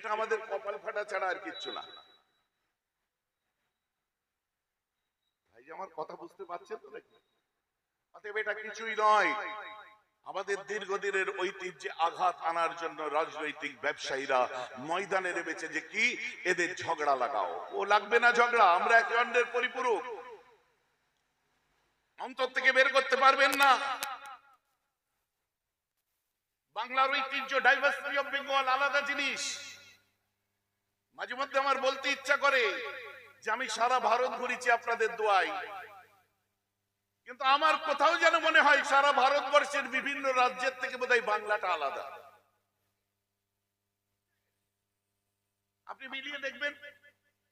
এটা আমাদের কপাল ফাটা ছাড়া আর কিচ্ছু না। ভাই আমার কথা বুঝতে পারছেন তো নাকি? অতএব এটা কিছুই নয়। আমাদের দীর্ঘদিনের ঐতিহ্যে আঘাত আনার জন্য রাজনৈতিক ব্যবসায়ীরা ময়দানে নেমেছে যে কি এদের ঝগড়া লাগাও। ও লাগবে না ঝগড়া, আমরা একে অন্যের পরিপূরক। অন্তর থেকে বের করতে পারবেন না। বাংলার ঐতিহ্য, ডাইভার্সিটি অফ বেঙ্গল আলাদা জিনিস। মাঝে মধ্যে আমার বলতে ইচ্ছা করে যে আমি সারা ভারত ঘুরেছি আপনাদের দোয়ায়, কিন্তু আমার কোথাও যেন মনে হয় সারা ভারতবর্ষের বিভিন্ন রাজ্যের থেকে বোধহয় বাংলাটা আলাদা। আপনি মিলিয়ে দেখবেন,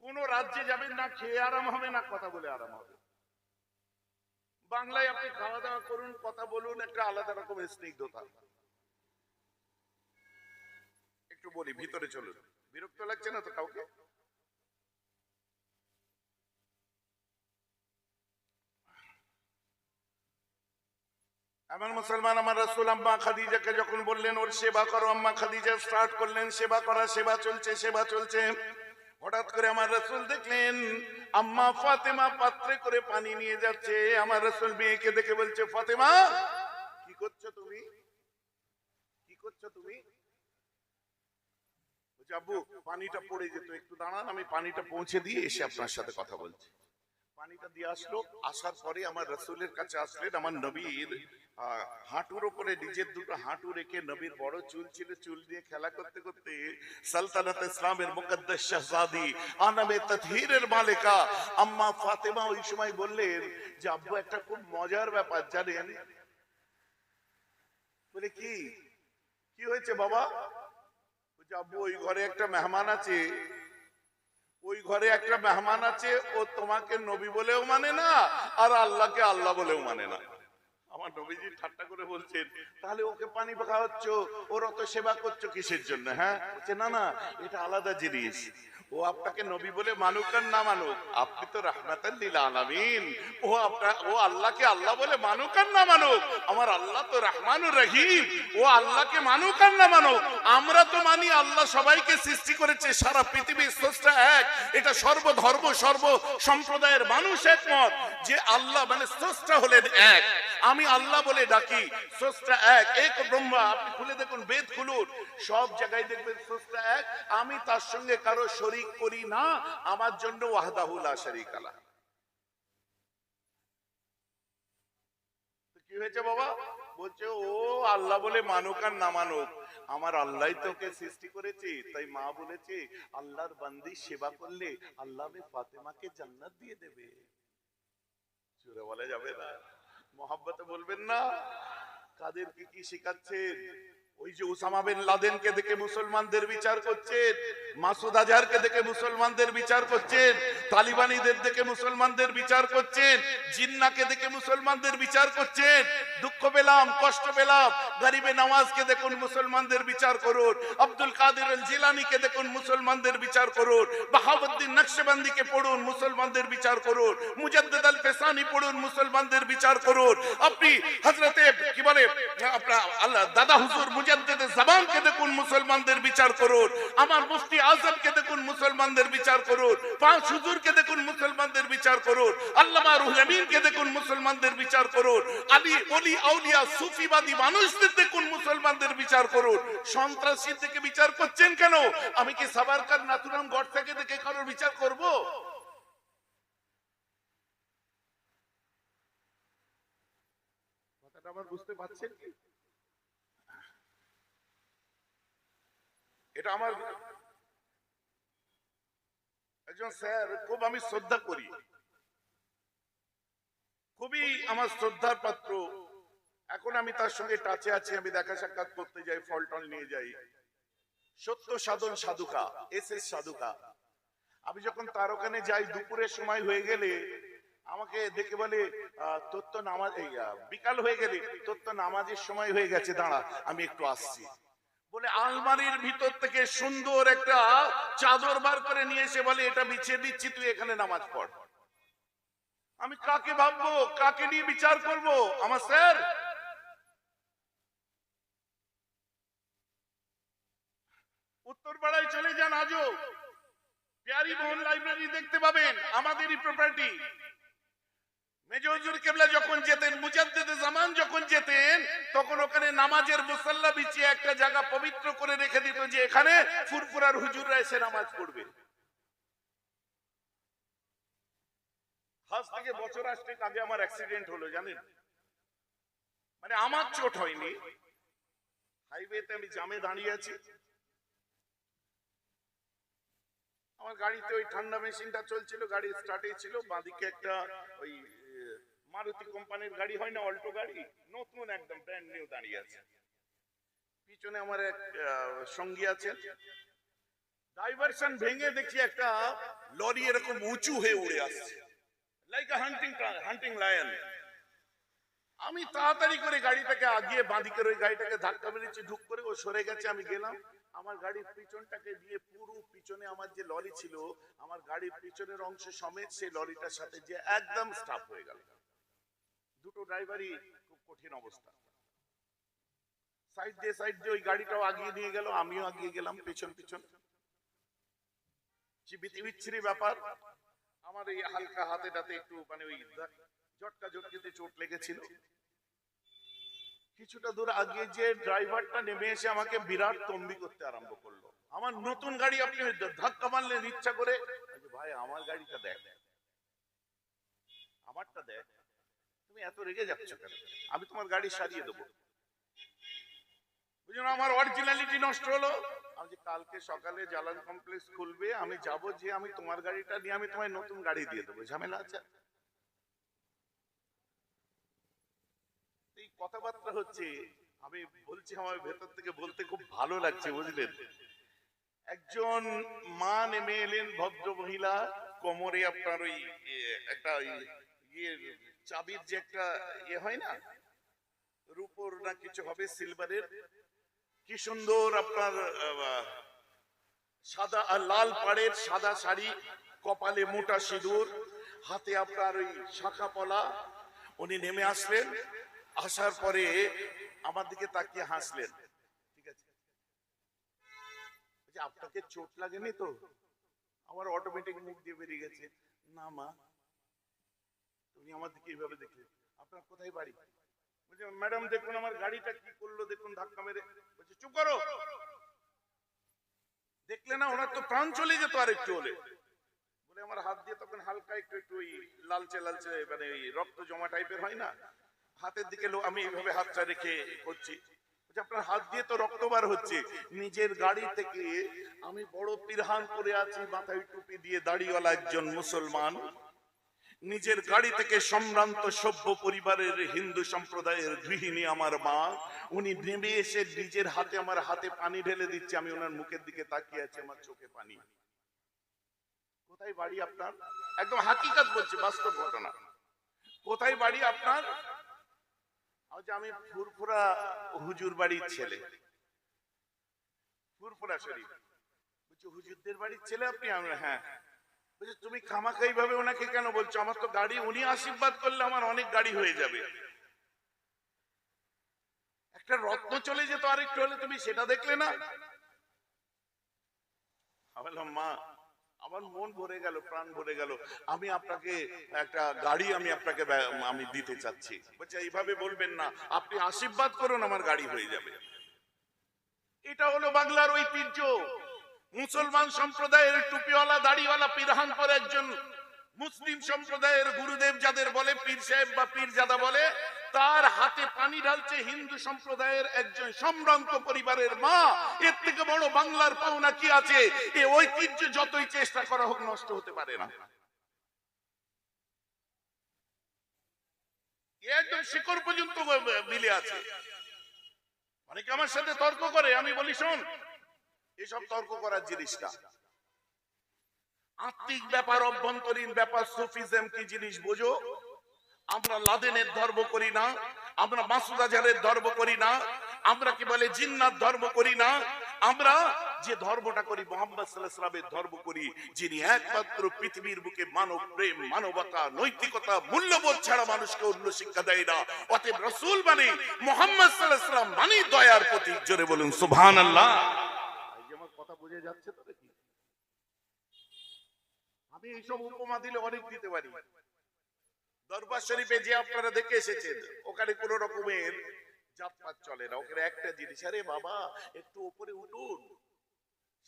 কোন রাজ্যে যাবেন না খেয়ে আরাম হবে না কথা বলে আরাম হবে। বাংলায় আপনি খাওয়া দাওয়া করুন, কথা বলুন, একটা আলাদা রকমের স্নিগ্ধতা। একটু বলি, ভিতরে চলুন। বিরক্ত লাগছে না তো কাউকে? আমার মুসলমান, আমার রাসূল আম্মা খাদিজাকে যখন বললেন ওর সেবা করো, আম্মা খাদিজা স্টার্ট করলেন সেবা করা। সেবা চলছে, সেবা চলছে। হঠাৎ করে আমার রাসূল দেখলেন আম্মা ফাতেমা পাত্রে করে পানি নিয়ে যাচ্ছে। আমার রাসূল মেয়েকে দেখে বলছে, ফাতেমা কি করছো তুমি? কি করছো তুমি? বলছে, আব্বু পানিটা পড়ে যেত, একটু দাঁড়ান, আমি পানিটা পৌঁছে দিয়ে এসে আপনার সাথে কথা বলছি। পানিটা দিয়ে আসলো। আসার পরে আমার রাসূলের কাছে আসলেন। আমার নবীর হাঁটুর উপরে নিজের দুটো হাঁটু রেখে, নবীর বড় চুল ছিল, চুল দিয়ে খেলা করতে করতে সালতানাত ইসলামের মুকদ্দাস শাহজাদি আনামে তাতহীরের মালিকা আম্মা ফাতেমা ওই সময় বললেন যে আব্বু একটা খুব মজার ব্যাপার জানেন? বলে কি? কি হয়েছে বাবা? বলছে, আব্বু ওই ঘরে একটা মেহমান আছে, ওই ঘরে একটা মেহমান আছে, ও তোমাকে নবী বলেও মানে না আর আল্লাহকে আল্লাহ বলেও মানে না। আমার নবীজি ঠাট্টা করে বলছেন, তাহলে ওকে পানি খাওয়াচ্ছ, ওর অত সেবা করছো কিসের জন্য? হ্যাঁ, বলছে না না, এটা আলাদা জিনিস। ও আপনাকে নবী বলে মানুক আর না মানুক, আপনি তো রাহমাতাল লিল আলামিন। ও আল্লাহকে আল্লাহ বলে মানুক আর না মানুক, আমার আল্লাহ তো রহমানুর রহিম। ও আল্লাহকে মানুক আর না মানুক, আমরা তো মানি আল্লাহ সবাইকে সৃষ্টি করেছে, সারা পৃথিবীর স্রষ্টা এক। এটা সর্বধর্ম সর্ব সম্প্রদায়ের মানুষ একমত যে আল্লাহ মানে স্রষ্টা হলেন এক। আমি আল্লাহ বলে ডাকি, স্রষ্টা এক, এক ব্রহ্মা। আপনি খুলে দেখুন, বেদ খুলুন, সব জায়গায় দেখবেন স্রষ্টা এক। আমি তার সঙ্গে কারো শরীক করি না, আমার জন্য ওয়াহদাহু লা শারীকা লাহ। কি হয়েছে বাবা? বলছে ও আল্লাহ বলে মানুক আর না মানুক, আমার আল্লাহই তোকে সৃষ্টি করেছে। তাই মা বলেছে আল্লাহর বান্দি সেবা করলে আল্লাহ ফাতেমাকে জান্নাত দিয়ে দেবে। জোরে বলা যাবে না? মোহাব্বতে বলবেন না? কাদেরকে কি শেখাচ্ছেন? ওই যে ওসামা বিন লাদেনকে দেখে মুসলমানদের বিচার করছেন, মাসুদ আজহারকে দেখে মুসলমানদের বিচার করছেন, তালিবানীদের দেখে মুসলমানদের বিচার করছেন, জিন্নাকে দেখে মুসলমানদের বিচার করছেন। দুঃখ পেলাম, কষ্ট পেলাম। গরিবে নওয়াজকে দেখুন, মুসলমানদের বিচার করুন। আব্দুল কাদের আল জিলানীকে দেখুন, মুসলমানদের বিচার করুন। বাহাউদ্দিন নকশবন্দিকে পড়ুন, মুসলমানদের বিচার করুন। মুজাদ্দিদ আল ফিসানি পড়ুন, মুসলমানদের বিচার করুন। আপনি হযরতে কি বলে আপনার আল্লাহ দাদা হুজুর মুজাদ্দিদে জামানকে দেখুন, মুসলমানদের বিচার করুন। আমার মুফতি আজমকে দেখুন, মুসলমানদের বিচার করুন। পাঁচ হুজুরকে দেখুন, মুসলমানদের বিচার করুন। আল্লামা রুহুল আমিনকে দেখুন, মুসলমানদের বিচার করুন। আলী ওলি আউলিয়া সুফিবাদী মানুষদের দেখুন, মুসলমানদের বিচার করুন। সন্ত্রাসী থেকে বিচার করছেন কেন? আমি কি সাভারকার নাথুরাম গডসেকে দেখে কারোর বিচার করব? কথাটা আবার বুঝতে পারছেন কি? এটা আমার একজন স্যার, খুব আমি শ্রদ্ধা করি, খুবই আমার শ্রদ্ধার পাত্র। এখন আমি তার সঙ্গে টাচে আছি, আমি দেখা সাক্ষাৎ করতে যাই, ফল টল নিয়ে যাই। সত্য সাধন সাধুকা, এস সাধুকা। আমি যখন তার ওখানে যাই, দুপুরের সময় হয়ে গেলে আমাকে দেখে বলে তোর তো নামাজ, বিকাল হয়ে গেলে তোর তো নামাজের সময় হয়ে গেছে, দাঁড়া আমি একটু আসছি বলে আলমারির ভিতর থেকে সুন্দর একটা চাদর বার করে নিয়ে এসে বলে এটা বিছিয়ে দিচ্ছি, তুই এখানে নামাজ পড়। আমি কাকে ভাববো, কাকে নিয়ে বিচার করব? আমার স্যার। উত্তরপাড়ায় চলে যান, আজও প্যারি মোহন লাইব্রেরি দেখতে পাবেন, আমাদেরই প্রপার্টি। মেজর হুজুর কেবলা যখন যেতেন, মুজাদ্দিদে জামান যখন যেতেন, তখন ওখানে নামাজের মুসাল্লা বিছিয়ে একটা জায়গা পবিত্র করে রেখে দিত যে এখানে ফুরফুরার হুজুররা এসে নামাজ পড়বে। আজ থেকে বছর আসতে আগে আমার অ্যাক্সিডেন্ট হলো জানেন, মানে আমার চোট হয়নি, হাইওয়েতে আমি জামে দাঁড়িয়ে আছি, আমার গাড়িতে ওই ঠান্ডা মেশিনটা চলছিল, গাড়ি স্টার্টে ছিল, বাঁদিকে একটা ওই মারুতি কোম্পানির গাড়ি হয় না, অল্টো গাড়ি, নতুন একদম ব্র্যান্ড নিউ দাঁড়িয়ে আছে, পিছনে আমার এক সঙ্গী আছেন, ডাইভারশন ভেঙে দেখি একটা লরি এরকম উঁচু হয়ে উড়ে আসছে, লাইক আ হান্টিং লায়ন। আমি তাড়াতাড়ি করে গাড়িটাকে আগিয়ে বাঁদিকের ওই গাড়িটাকে ধাক্কা মেরেছি, ঢুক করে ও সরে গেছে, আমি গেলাম, আমার গাড়ির পিছনটাকে দিয়ে পুরো পিছনে আমার যে লরি ছিল, আমার গাড়ির পিছনের অংশ সমেত সেই লরিটার সাথে যে একদম স্টাপ হয়ে গেল। দুটো ড্রাইভারই খুব কঠিন অবস্থা। সাইড দিয়ে ওই গাড়িটাও আগিয়ে নিয়ে গেল, আমিও আগিয়ে গেলাম পিছন পিছন। বিচ্ছিরি ব্যাপার। আমার এই হালকা হাতেটাতে একটু মানে ওই ঝটকাতে চোট লেগেছিল। কিছুটা দূর আগে যে ড্রাইভারটা নেমে এসে আমাকে বিরাট তম্বি করতে আরম্ভ করলো, আমার নতুন গাড়ি আপনি ধাক্কা মারলেন ইচ্ছা করে। ভাই আমার গাড়িটা দেখ, আমারটা দেখ, তুমি এত রেগে যাচ্ছ কেন? আমি তোমার গাড়ি সারিয়ে দেবো। বুঝলেন, আমার অরিজিনালিটি নষ্ট হলো। আমি যে কালকে সকালে জালান কমপ্লেক্স খুলবে, আমি যাব, যে আমি তোমার গাড়িটা নিয়ে আমি তোমায় নতুন গাড়ি দিয়ে দেবো, ঝামেলা আছে। এই কথাবার্তা হচ্ছে, আমি বলছি, আমার ভেতর থেকে বলতে খুব ভালো লাগছে বুঝলেন। একজন মা নেমে এলেন, ভদ্র মহিলা, কোমরে আপনার ওই একটা চাবির যে একটা হয় না, রূপোর না কিছু হবে, সিলভারের, কি সুন্দর আপনার সাদা আর লাল পাড়ের সাদা শাড়ি, কপালে মোটা সিঁদুর, হাতে আপনার ওই শাখা পলা। উনি নেমে আসলেন, আসার পরে আমার দিকে তাকিয়ে হাসলেন। ঠিক আছে, আপনাকে চোট লাগেনি তো? আমার অটোমেটিক মুখ দিয়ে বেরিয়ে গেছে, না মা। তুমি আমার দিকে এইভাবে দেখলে, আপনার কোথায় বাড়ি? বলছে ম্যাডাম দেখুন আমার গাড়িটা কি করলো, দেখুন ধাক্কা মেরে। বলছে চুপ করো, দেখলে না ওনার তো প্রাণ চলে যেত আর একটু হলে। বলে আমার হাত দিয়ে তখন হালকা একটু একটু ওই লালচে লালচে মানে ওই রক্ত জমা টাইপের হয় না, হাতের দিকে আমি এইভাবে হাতটা রেখে করছি। আপনার হাত দিয়ে তো রক্ত বার হচ্ছে। নিজের গাড়ি থেকে আমি বড় পিরহান করে আছি, মাথায় টুপি দিয়ে, দাড়িওয়ালা একজন মুসলমান, নিজের গাড়ি থেকে সম্ভ্রান্ত সভ্য পরিবারের হিন্দু সম্প্রদায়ের গৃহিণী আমার মা, উনি নেমে এসে নিজের হাতে আমার হাতে পানি ঢেলে দিচ্ছে, আমি ওনার মুখের দিকে তাকিয়ে আছি, আমার চোখে পানি। কোথায় বাড়ি আপনার? একদম হাকিকত বলছি, বাস্তব ঘটনা। কোথায় বাড়ি আপনার? আমি ফুরফুরা হুজুর বাড়ির ছেলে, ফুরফুরা শরীফ। বলছি হুজুরদের বাড়ির ছেলে আপনি? হ্যাঁ। বলছে তুমি খামাখাই ভাবে ওনাকে কেন বলছো? আমার তো গাড়ি, উনি আশীর্বাদ করলে আমার অনেক গাড়ি হয়ে যাবে। একটা রত্ন চলে যেত আর একটু হলে, তুমি সেটা দেখলে না? বললাম মা, আমার মন ভরে গেল, প্রাণ ভরে গেল, আমি আপনাকে একটা গাড়ি আমি দিতে চাচ্ছি। বলছে এইভাবে বলবেন না, আপনি আশীর্বাদ করুন, আমার গাড়ি হয়ে যাবে। এটা হলো বাংলার ঐতিহ্য। মুসলমান সম্প্রদায়ের টুপিওয়ালা দাড়িওয়ালা পিরহান পরে একজন মুসলিম সম্প্রদায়ের গুরুদেব যাদের বলে, পীর সাহেব বা পীরজাদা বলে, তার হাতে পানি ঢালছে হিন্দু সম্প্রদায়ের একজন সম্ভ্রান্ত পরিবারের মা। এর থেকে বড় বাংলার পাওনা কি আছে? এই ঐতিহ্য যতই চেষ্টা করা হোক নষ্ট হতে পারে না। একদম শিকড় পর্যন্ত মিলে আছে। অনেকে আমার সাথে তর্ক করে, আমি বলি শোন, এসব তর্ক করার জিনিসটা আত্মিক ব্যাপার, অভ্যন্তরীণ ব্যাপার। সুফিজম কি জিনিস বোঝো? আমরা লাদেনের ধর্ম করি না, আমরা মাসুদ আজহারের ধর্ম করি না, আমরা কি বলে জিন্নাত ধর্ম করি না, আমরা যে ধর্মটা করি মুহাম্মদ সাল্লাল্লাহু আলাইহি ওয়াসাল্লামের ধর্ম করি, যিনি একমাত্র পৃথিবীর বুকে মানব প্রেম, মানবতা, নৈতিকতা, মূল্যবোধ ছাড়া মানুষকে অন্য শিক্ষা দেয় না। অতএব রাসূল মানে মুহাম্মদ সাল্লাল্লাহু আলাইহি ওয়াসাল্লাম মানে দয়ার প্রতীক। জোরে বলুন সুবহানাল্লাহ। এই যে আমার কথা বোঝা যাচ্ছে তো নাকি? আমি এইসব উপমা দিলে অনেক দিতে পারি। দরবার শরীফে যে আপনারা দেখে এসেছেন, ওখানে কোন রকমের জাতপাত চলে না। ওখানে একটা জিনিস, আরে বাবা একটু উপরে উঠুন।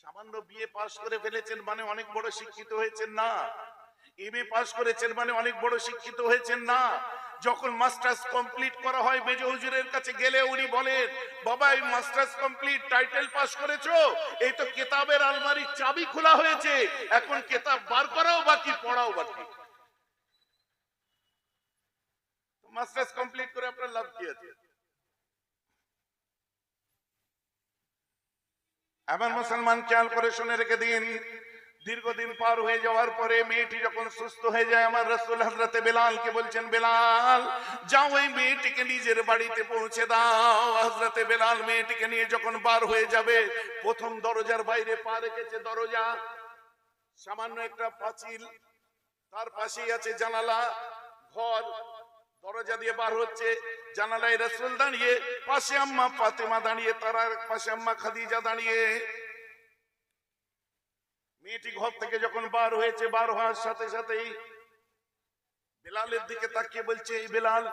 সামান্য বিএ পাস করে ফেলেছেন মানে অনেক বড় শিক্ষিত হয়েছেন না। এমএ পাস করেছেন মানে অনেক বড় শিক্ষিত হয়েছেন না। যখন মাস্টার্স কমপ্লিট করা হয় মেজ হুজুরের কাছে গেলে উনি বলেন, বাবা এই মাস্টার্স কমপ্লিট, টাইটেল পাস করেছো, এই তো কিতাবের আলমারির চাবি খোলা হয়েছে, এখন কিতাব বার করাও বাকি, পড়াও বাকি। মাস্টার্স কমপ্লিট করে আপনার লাভ কি আছে? এমন মুসলমান খেয়াল করে শুনে রেখে দিন, দীর্ঘদিন পার হয়ে যাওয়ার পরে মেয়েটি যখন সুস্থ হয়ে যায়, আমার রাসূল হযরতে বেলালকে বলছেন, বেলাল যাও ওই মেয়েটিকে নিজের বাড়িতে পৌঁছে দাও। হযরতে বেলাল মেয়েটিকে নিয়ে যখন বার হয়ে যাবে, প্রথম দরজার বাইরে পা রেখেছে, দরজা সামান্য একটা পাঁচিল, তার পাশেই আছে জানালা ঘর। দরজা দিয়ে বার হচ্ছে, জানালায় রাসূল দাঁড়িয়ে, পাশে আম্মা ফাতেমা দাঁড়িয়ে, তার পাশে আম্মা খাদিজা দাঁড়িয়ে। মেয়েটি ঘর থেকে যখন বার হয়েছে, বার হওয়ার সাথে সাথেই বেলালের দিকে তাকিয়ে বলছে, এই বেলাল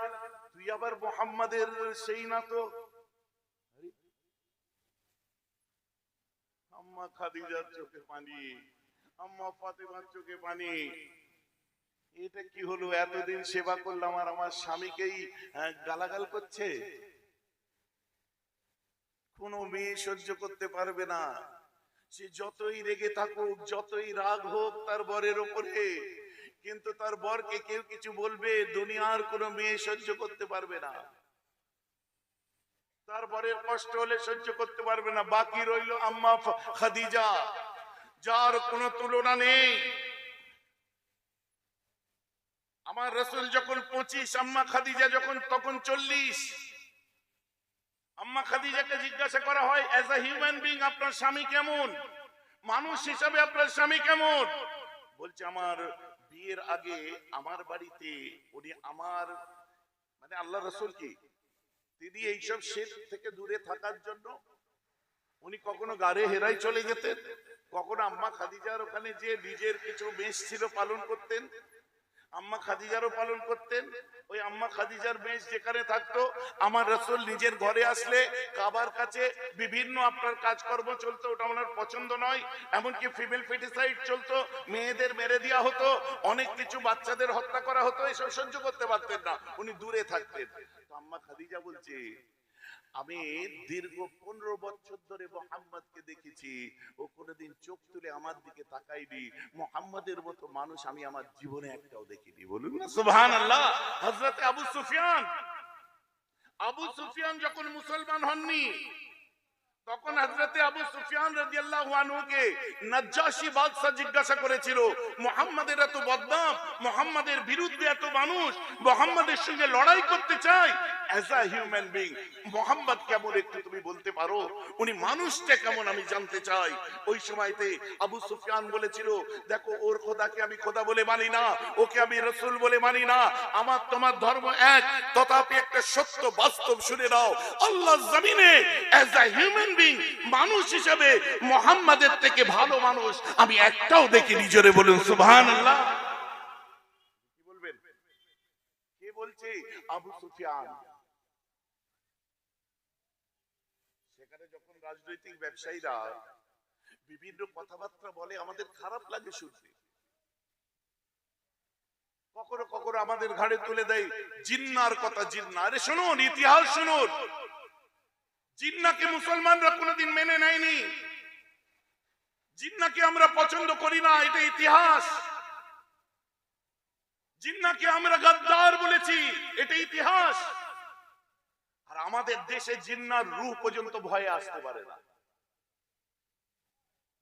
তুই আবার মুহাম্মাদের সেই না তো? আম্মা খাদিজার চোখে পানি, আম্মা ফাতেমার চোখে পানি। এটা কি হলো? এতদিন সেবা করলাম আর আমার স্বামীকেই গালাগাল করছে। কোন মেয়ে সহ্য করতে পারবে না, সে যতই রেগে থাকুক, যতই রাগ হোক তার বরের উপরে, কিন্তু তার বরকে কেউ কিছু বলবে, দুনিয়ার কোন মেয়ে সহ্য করতে পারবে না। তার বরের কষ্ট হলে সহ্য করতে পারবে না। বাকি রইল আম্মা খাদিজা, যার কোনো তুলনা নেই। আমার রাসূল যখন 25, আম্মা খাদিজা যখন তখন 40। আম্মা খাদিজাকে জিজ্ঞাসা করা হয়, অ্যাজ আ হিউম্যান বিং আপনার স্বামী কেমন, মানুষ হিসাবে আপনার স্বামী কেমন? বলছে, আমার বিয়ের আগে আমার বাড়িতে উনি আমার মানে আল্লাহ রাসূল কি তিনি এইসব শিরক থেকে দূরে থাকার জন্য উনি কখনো গাড়ে হেরাই চলে যেতেন, কখনো আম্মা খাদিজার ওখানে যে নিজের কিছু মেষ ছিল পালন করতেন, আম্মা খাদিজারও পালন করতেন। ওই আম্মা খাদিজার মেষ যেখানে থাকতো, আমার রাসূল নিজের ঘরে আসলে কাবার কাছে বিভিন্ন আপনার কাজকর্ম চলতো, ওটা ওনার পছন্দ নয়। এমনকি ফিমেল ফেটিসাইড চলতো, মেয়েদের মেরে দেওয়া হতো, অনেক কিছু বাচ্চাদের হত্যা করা হতো, এসব সহ্য করতে পারতেন না, উনি দূরে থাকতেন। তো আম্মা খাদিজা বলছে, আমি দীর্ঘ 15 বছর ধরে মুহাম্মদকে দেখেছি, ও কোনোদিন চোখ তুলে আমার দিকে তাকায়নি। মুহাম্মদের মতো মানুষ আমি আমার জীবনে একটাও দেখিনি। বলুন না সুবহানাল্লাহ। হযরতে আবু সুফিয়ান যখন মুসলমান হননি, তখন হযরতে আবু সুফিয়ান রাদিয়াল্লাহু আনহুকে নাজ্জাশী বাদশা জিজ্ঞাসা করেছিল, মুহাম্মাদের এত বদনাম, মুহাম্মাদের বিরুদ্ধে এত মানুষ মুহাম্মাদের সঙ্গে লড়াই করতে চায়, as a human being Muhammad কেমন একটু তুমি বলতে পারো, উনি মানুষটা কেমন আমি জানতে চাই। ওই সময়তে আবু সুফিয়ান বলেছিল, দেখো ওর খোদাকে আমি খোদা বলে মানি না, ওকে আমি রাসূল বলে মানি না, আমার তোমার ধর্ম এক, তথাপি একটা সত্য বাস্তব শুনে নাও, আল্লাহর জমিনে অ্যাজ আ হিউম্যান বিং মানুষ হিসেবে মুহাম্মাদের থেকে ভালো মানুষ আমি একটাও দেখিনি। জোরে বলুন সুবহানাল্লাহ। কি বলবেন? কে বলছে? আবু সুফিয়ান। সেখানে যখন রাজনৈতিক ব্যবসায়ীরা বিভিন্ন কথাবার্তা বলে আমাদের খারাপ লাগে শুনতে, কখনো কখনো আমাদের ঘাড়ে তুলে দেয় জিন্নার কথা। জিন্না, আরে শুনুন, ইতিহাস শুনুন, জিন্নাকে মুসলমানরা কোনোদিন মেনে নেয়নি, জিন্নাকে আমরা পছন্দ করি না, এটা ইতিহাস। জিন্নাকে আমরা গাদ্দার বলেছি, এটা ইতিহাস। আর আমাদের দেশে জিন্নার রূহ পর্যন্ত ভয়ে আসতে পারে না।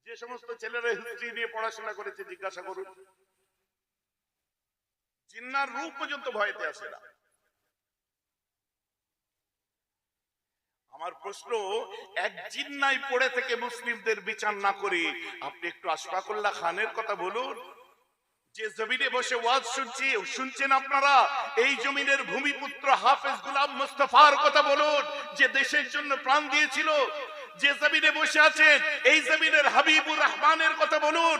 যে সমস্ত ছেলেরা হিস্ট্রি নিয়ে পড়াশোনা করেছে জিজ্ঞাসা করুন, জিন্নার রূহ পর্যন্ত ভয়তে আসে না। আমার প্রশ্ন, এক জিন্নাই পড়ে থেকে মুসলিমদের বিচার না করে আপনি একটু আশফাকুল্লাহ খানের কথা বলুন, যে জমিনে বসে ওয়াজ শুনছেন আপনারা, এই জমিনের ভূমিপুত্র হাফেজ গোলাম মুস্তাফার কথা বলুন, যে দেশের জন্য প্রাণ দিয়েছিল। যে জমিনে বসে আছেন এই জমিনের হাবিবুর রহমানের কথা বলুন,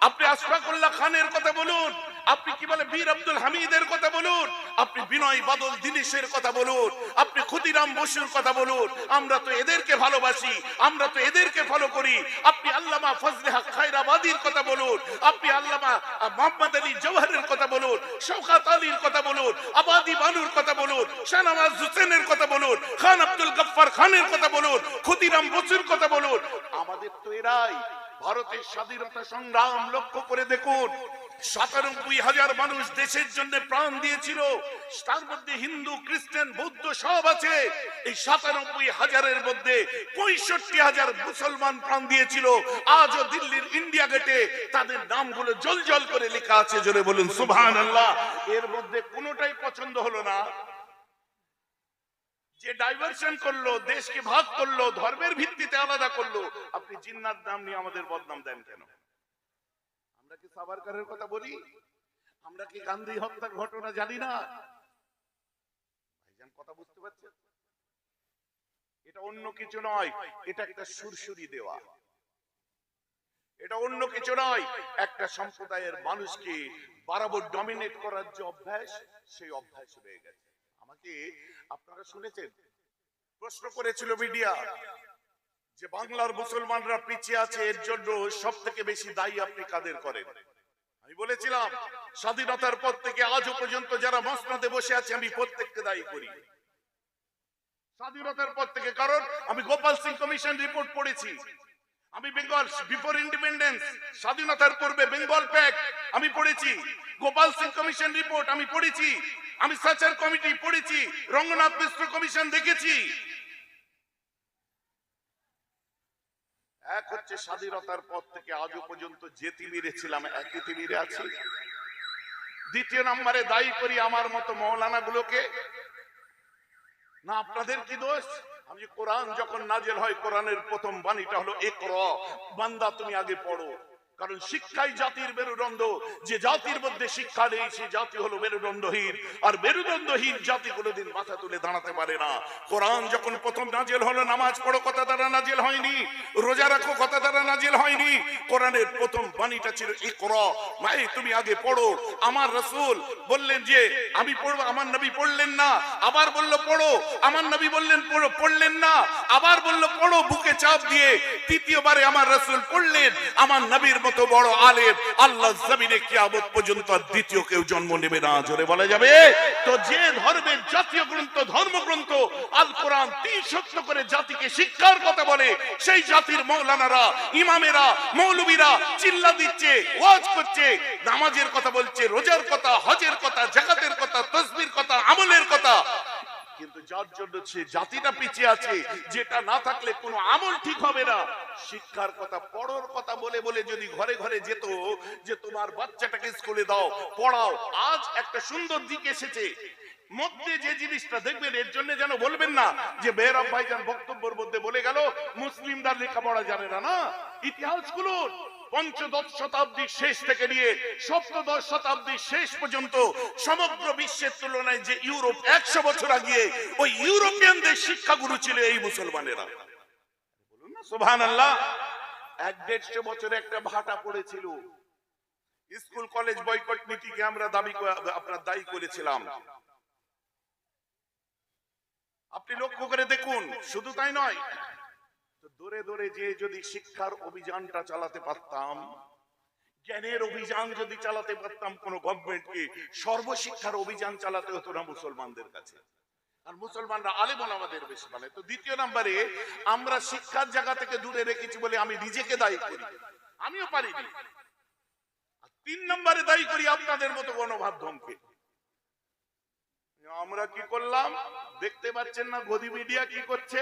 আপনি আশফাকুল্লাহ খানের কথা বলুন, আপনি কি বলে বীর আব্দুল হামিদের কথা বলুন, আপনি বিনয় বাদল দিনেশের কথা বলুন, আপনি ক্ষুদিরাম বসুর কথা বলুন, আমরা তো এদেরকে ভালোবাসি, আমরা তো এদেরকে ফলো করি। আপনি আল্লামা ফজলে হক খায়রাবাদীর কথা বলুন, আপনি আল্লামা মোহাম্মদ আলী জওহরের কথা বলুন, শওকত আলীর কথা বলুন, আবাদি বানুর কথা বলুন, শাহনওয়াজ হোসেনের কথা বলুন, খান আব্দুল গফফার খানের কথা বলুন, ক্ষুদিরাম বসুর কথা বলুন। আমাদের তো এরাই। ভারতের স্বাধীনতা সংগ্রাম লক্ষ্য করে দেখুন, ৯৭,০০০ মানুষ দেশের জন্য প্রাণ দিয়েছিল, তার মধ্যে হিন্দু খ্রিস্টান বৌদ্ধ সব আছে। এই ৯৭,০০০-এর মধ্যে ৬৫,০০০ মুসলমান প্রাণ দিয়েছিল। আজও দিল্লির ইন্ডিয়া গেটে তাদের নামগুলো জলজল করে লেখা আছে, জোরে বলুন সুবহানাল্লাহ। এর মধ্যে কোনোটাই পছন্দ হলো না। যে ডাইভারশন করলো, দেশকে ভাগ করলো, ধর্মের ভিত্তিতে আলাদা করলো, আপনি জিন্নাত নাম নিয়ে আমাদের বদনাম দেন কেন? আমরা কি সাভারকারের কথা বলি? আমরা কি গান্ধী হত্যার ঘটনা জানি না? ভাইজান কথা বুঝতে পারছেন? এটা অন্য কিছু নয়, এটা একটা সুরসুরি দেওয়া। এটা অন্য কিছু নয়, একটা সম্প্রদায়ের মানুষকে বরাবর ডমিনেট করার যে অভ্যাস, সেই অভ্যাস রয়ে গেছে। আমাকে আপনারা শুনেছেন, প্রশ্ন করেছিল মিডিয়া যে বাংলার মুসলমানরা পিছিয়ে আছে, এর জন্য সব থেকে বেশি দায়ী আপনি কাদের করেন? আমি বলেছিলাম স্বাধীনতার পর থেকে আজও পর্যন্ত যারা মসনদে বসে আছে আমি প্রত্যেককে দায়ী করি স্বাধীনতার পর থেকে। কারণ আমি গোপাল সিং কমিশন রিপোর্ট পড়েছি, আমি বেঙ্গল বিফোর ইন্ডিপেন্ডেন্স, স্বাধীনতার পূর্বে বেঙ্গল প্যাক্ট আমি পড়েছি, গোপাল সিং কমিশন রিপোর্ট আমি পড়েছি, আমি সাচার কমিটি পড়েছি, রঙ্গনাথ মিশ্র কমিশন দেখেছি। এক হচ্ছে স্বাধীনতার পর থেকে আজও পর্যন্ত যে তিমিরে ছিলাম একই তিমিরে আছি। দ্বিতীয় নম্বরে দায়ী করি আমার মতো মৌলানা গুলোকে। না আপনাদের কি দোষ? আমি কোরআন যখন নাজেল হয়, কোরআনের প্রথম বাণীটা হলো ইকরা, বান্দা তুমি আগে পড়ো। কারণ শিক্ষাই জাতির মেরুদণ্ড, যে জাতির মধ্যে শিক্ষা নেই সে জাতি হলো মেরুদণ্ডহীন, আর মেরুদণ্ডহীন জাতি কোনোদিন মাথা তুলে দাঁড়াতে পারে না। কোরআন যখন প্রথম নাজেল হলো, নামাজ পড়ো কথা দ্বারা নাজেল হয়নি, রোজা রাখো কথা দ্বারা নাজেল হয়নি। কোরআনের প্রথম বাণীটা ছিল ইকরা, ভাই তুমি আগে পড়ো। আমার রাসূল বললেন যে আমি পড়বো, আমার নবী পড়লেন না, আবার বলল পড়ো, আমার নবী বললেন পড়ো, পড়লেন না, আবার বলল পড়ো বুকে চাপ দিয়ে। তৃতীয়বারে আমার রাসূল পড়লেন। আমার নবীর মতো বড় আলেম আল্লাহ জমিনে কিয়ামত পর্যন্ত দ্বিতীয় কেউ জন্ম নেবে না, জোরে বলা যাবে। তো যে ধর্মের জাতীয় গ্রন্থ, ধর্মগ্রন্থ আল কোরআন ৩ করে জাতিকে শিক্ষার কথা বলে, সেই জাতির মৌলানারা, ইমামেরা, মৌলবীরা চিল্লা দিচ্ছে, ওয়াজ করছে, নামাজের কথা বলছে, রোজার কথা, হজের কথা, যাকাতের কথা, তাসবির কথা, আমলের কথা, কিন্তু যার জন্য সে জাতিটা পিছিয়ে আছে, যেটা না থাকলে কোনো আমল ঠিক হবে না। শিক্ষার কথা, পড়ার কথা বলে বলে যদি ঘরে ঘরে যেত যে তোমার বাচ্চাটাকে স্কুলে দাও, পড়াও, আজ একটা সুন্দর দিক এসেছে। মধ্যে যে জিনিসটা দেখবেন, এর জন্য যেন বলবেন না যে বেহরাব ভাইজান বক্তব্যের মধ্যে বলে গেল মুসলিমরা লেখাপড়া জানে না। না, ইতিহাসগুলো পঞ্চদশ শতাব্দীর শেষ থেকে নিয়ে সপ্তদশ শতাব্দীর শেষ পর্যন্ত সমগ্র বিশ্বের তুলনায় যে ইউরোপ ১০০ বছর আগে, ওই ইউরোপিয়ানদের শিক্ষাগুরু ছিল এই মুসলমানেরা। বলুন না সুবহানাল্লাহ। ১-১৫০ বছরে একটা ভাটা পড়েছিল, স্কুল কলেজ বয়কট নীতিকে আমরা আপনার দায়ী করেছিলাম। আপনি লক্ষ্য করে দেখুন, শুধু তাই নয়, দূরে দূরে যে যদি শিক্ষার অভিযানটা চালাতে পারতাম, জ্ঞানের অভিযান যদি চালাতে পারতাম কোন গভর্নমেন্টকে, সর্বশিক্ষার অভিযান চালাতে হতো না মুসলমানদের কাছে। আর মুসলমানরা আলেম ওলামাদের বেশি মানে। তো দ্বিতীয় নম্বরে আমরা শিক্ষার জায়গা থেকে দূরে রেখেছি বলে আমি নিজেকে দায়ী করি, আমিও পারিনি। ৩ নম্বরে দায়ী করি আপনাদের মতো গণমাধ্যমকে। আমরা কি করলাম দেখতে পাচ্ছেন না, গদি মিডিয়া কি করছে?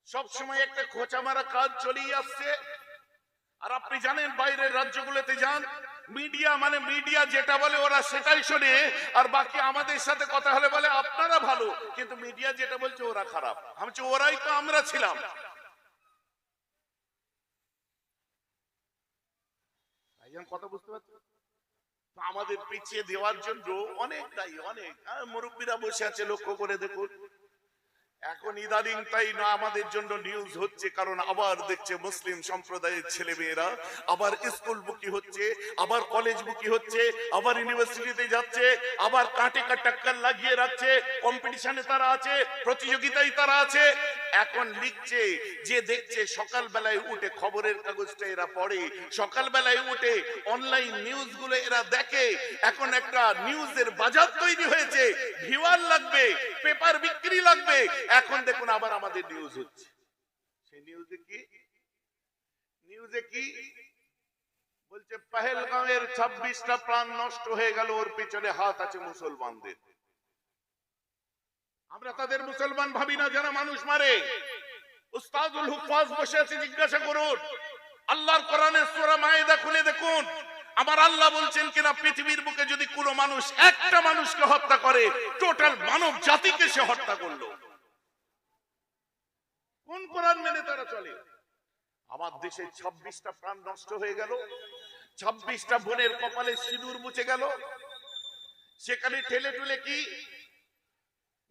সব সময় একটা খোঁচা মারা কাজ চলেই আসছে। আর আপনি জানেন বাইরের রাজ্যগুলোতে যান, মিডিয়া মানে মিডিয়া যেটা বলে ওরা সেটাই শোনে, আর বাকি আমাদের সাথে কথা হলে বলে আপনারা ভালো, কিন্তু মিডিয়া যেটা বলছে ওরা খারাপ। আমি বলছি ওরাই তো আমরা ছিলাম। কথা বুঝতে পারছেন? আমাদের পিছিয়ে দেওয়ার জন্য অনেকটাই অনেক মুরব্বীরা বসে আছে, লক্ষ্য করে দেখুন। এখন ইদানিং তাই না আমাদের জন্য নিউজ হচ্ছে, কারণ আবার দেখছে মুসলিম সম্প্রদায়ের ছেলে মেয়েরা আবার স্কুল বুকি হচ্ছে, আবার কলেজ বুকি হচ্ছে, আবার ইউনিভার্সিটিতে যাচ্ছে, আবার কাটে টাক্কার লাগিয়ে রাখছে, কম্পিটিশনে তারা আছে, প্রতিযোগিতায় তারা আছে। এখন লিখছে যে দেখছে, সকাল বেলায় উঠে খবরের কাগজটা এরা পড়ে, সকাল বেলায় উঠে অনলাইন নিউজ গুলো এরা দেখে। এখন একটা নিউজের বাজার তৈরি হয়েছে, ভিউয়ার লাগবে, পেপার বিক্রি লাগবে। এখন দেখুন আবার আমাদের নিউজ হচ্ছে। সেই নিউজে কি বলছে? পহেলগাঁওয়ের 26টা প্রাণ নষ্ট হয়ে গেল, ওর পিছনে হাত আছে মুসলমানদের। আমরা তাদের মুসলমান ভাবি না যারা মানুষ মারে। উস্তাদুল হুফাজ বসে আছে, জিজ্ঞাসা করুন, আল্লাহর কোরআনের সূরা মায়েদা খুলে দেখুন। আমার আল্লাহ বলছেন কিনা, পৃথিবীর বুকে যদি কোনো মানুষ একটা মানুষকে হত্যা করে, টোটাল মানব জাতিকে সে হত্যা করলো। কোন কোরআন মেনে তারা চলে? আমার দেশে 26টা প্রাণ নষ্ট হয়ে গেল, 26টা বোনের কপালে সিঁদুর মুছে গেল। সেখানে ঠেলে ঠুলে কি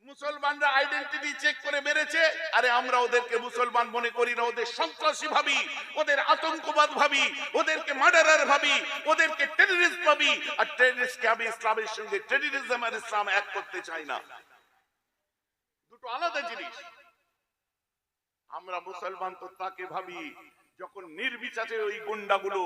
মুসলমানরা আইডেন্টিটি চেক করে মেরেছে। আরে আমরা ওদেরকে মুসলমান মনে করি না, ওদের সন্ত্রাসী ভাবি, ওদের আতঙ্কবাদ ভাবি, ওদেরকে মার্ডারার ভাবি, ওদেরকে টেররিস্ট ভাবি। আর টেররিস্টকে আমি ইসলামের সঙ্গে, টেররিজম আর ইসলাম এক করতে চাই না, দুটো আলাদা জিনিস। আমরা মুসলমান তো তাকে ভাবি যখন নির্বিচারে ওই গুন্ডাগুলো